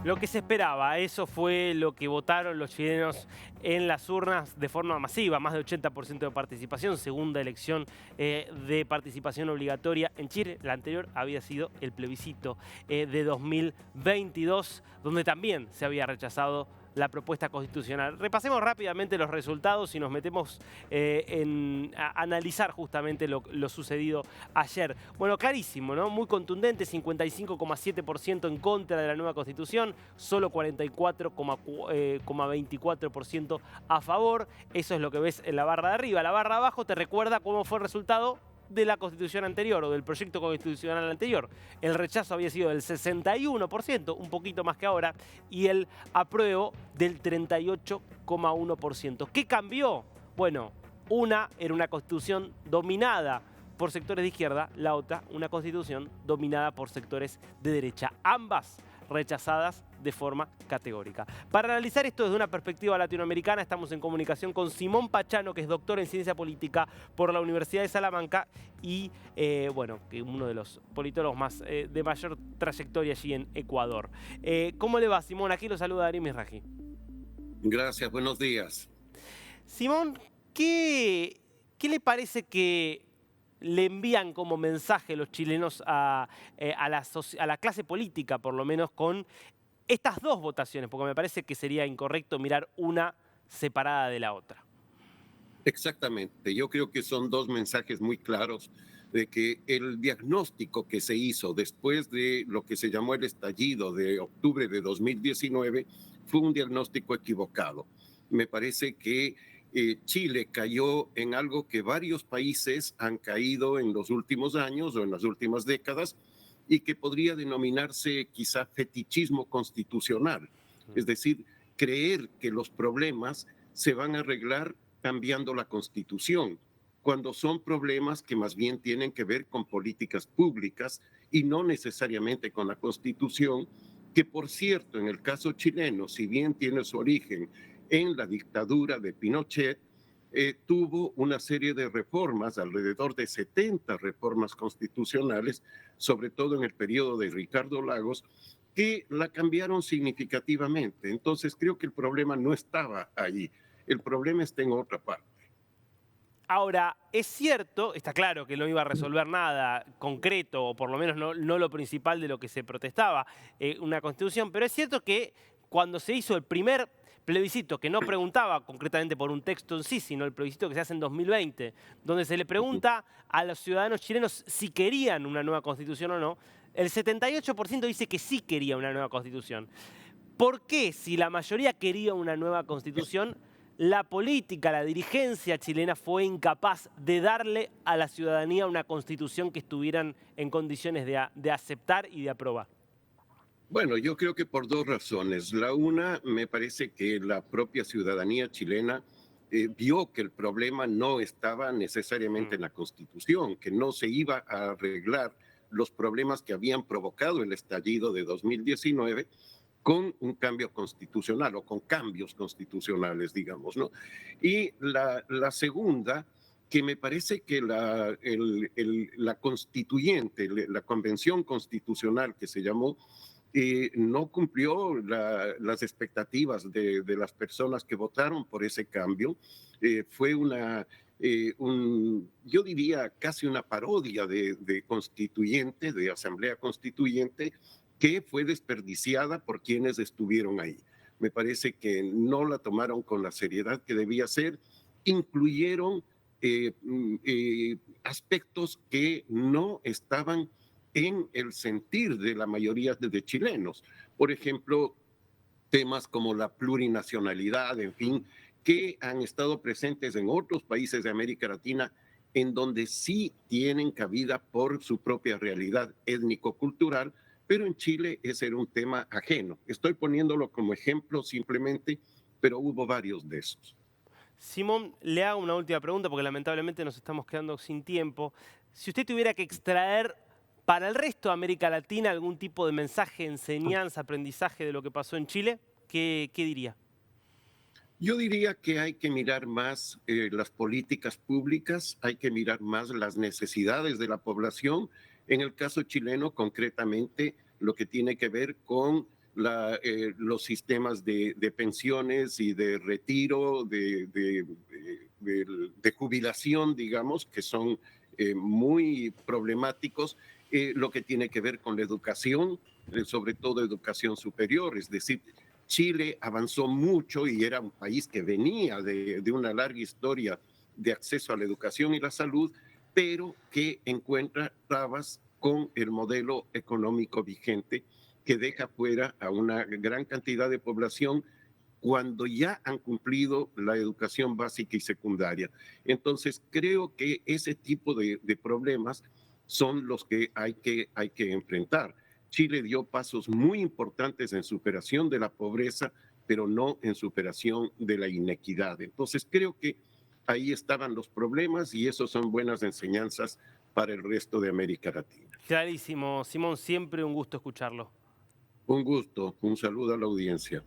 Lo que se esperaba, eso fue lo que votaron los chilenos en las urnas de forma masiva, más de 80% de participación, segunda elección de participación obligatoria en Chile. La anterior había sido el plebiscito de 2022, donde también se había rechazado la propuesta constitucional. Repasemos rápidamente los resultados y nos metemos a analizar justamente lo sucedido ayer. Bueno, clarísimo, ¿no? Muy contundente, 55,7% en contra de la nueva constitución, solo 44,24% a favor. Eso es lo que ves en la barra de arriba. La barra de abajo te recuerda cómo fue el resultado de la constitución anterior o del proyecto constitucional anterior. El rechazo había sido del 61%, un poquito más que ahora, y el apruebo del 38,1%. ¿Qué cambió? Bueno, una era una constitución dominada por sectores de izquierda, la otra una constitución dominada por sectores de derecha. Ambas rechazadas de forma categórica. Para analizar esto desde una perspectiva latinoamericana, estamos en comunicación con Simón Pachano, que es doctor en ciencia política por la Universidad de Salamanca y, bueno, que uno de los politólogos más de mayor trayectoria allí en Ecuador. ¿Cómo le va, Simón? Aquí lo saluda Darío Misraji. Gracias, buenos días. Simón, ¿qué le parece que le envían como mensaje los chilenos a la clase política, por lo menos, con estas dos votaciones? Porque me parece que sería incorrecto mirar una separada de la otra. Exactamente, yo creo que son dos mensajes muy claros de que el diagnóstico que se hizo después de lo que se llamó el estallido de octubre de 2019 fue un diagnóstico equivocado. Me parece que Chile cayó en algo que varios países han caído en los últimos años o en las últimas décadas y que podría denominarse quizá fetichismo constitucional. Es decir, creer que los problemas se van a arreglar cambiando la Constitución, cuando son problemas que más bien tienen que ver con políticas públicas y no necesariamente con la Constitución, que por cierto, en el caso chileno, si bien tiene su origen en la dictadura de Pinochet, tuvo una serie de reformas, alrededor de 70 reformas constitucionales, sobre todo en el periodo de Ricardo Lagos, que la cambiaron significativamente. Entonces creo que el problema no estaba allí, el problema está en otra parte. Ahora, es cierto, está claro que no iba a resolver nada concreto, o por lo menos no lo principal de lo que se protestaba, una constitución, pero es cierto que cuando se hizo el primer plebiscito, que no preguntaba concretamente por un texto en sí, sino el plebiscito que se hace en 2020, donde se le pregunta a los ciudadanos chilenos si querían una nueva constitución o no, el 78% dice que sí quería una nueva constitución. ¿Por qué, si la mayoría quería una nueva constitución, la política, la dirigencia chilena fue incapaz de darle a la ciudadanía una constitución que estuvieran en condiciones de aceptar y de aprobar? Bueno, yo creo que por dos razones. La una, me parece que la propia ciudadanía chilena vio que el problema no estaba necesariamente Mm. en la Constitución, que no se iba a arreglar los problemas que habían provocado el estallido de 2019 con un cambio constitucional o con cambios constitucionales, digamos, ¿no? Y la segunda, que me parece que la constituyente, la convención constitucional que se llamó, no cumplió las expectativas de las personas que votaron por ese cambio. Fue yo diría casi una parodia de constituyente, de asamblea constituyente, que fue desperdiciada por quienes estuvieron ahí. Me parece que no la tomaron con la seriedad que debía ser, incluyeron aspectos que no estaban en el sentir de la mayoría de chilenos. Por ejemplo, temas como la plurinacionalidad, en fin, que han estado presentes en otros países de América Latina, en donde sí tienen cabida por su propia realidad étnico-cultural, pero en Chile ese era un tema ajeno. Estoy poniéndolo como ejemplo simplemente, pero hubo varios de esos. Simón, le hago una última pregunta porque lamentablemente nos estamos quedando sin tiempo. Si usted tuviera que extraer para el resto de América Latina algún tipo de mensaje, enseñanza, aprendizaje de lo que pasó en Chile, ¿qué diría? Yo diría que hay que mirar más las políticas públicas, hay que mirar más las necesidades de la población. En el caso chileno, concretamente, lo que tiene que ver con los sistemas de pensiones y de retiro, de jubilación, digamos, que son muy problemáticos, lo que tiene que ver con la educación, sobre todo educación superior, es decir, Chile avanzó mucho y era un país que venía de una larga historia de acceso a la educación y la salud, pero que encuentra trabas con el modelo económico vigente que deja fuera a una gran cantidad de población cuando ya han cumplido la educación básica y secundaria. Entonces, creo que ese tipo de problemas son los que hay que enfrentar. Chile dio pasos muy importantes en superación de la pobreza, pero no en superación de la inequidad. Entonces, creo que ahí estaban los problemas y esos son buenas enseñanzas para el resto de América Latina. Clarísimo, Simón, siempre un gusto escucharlo. Un gusto, un saludo a la audiencia.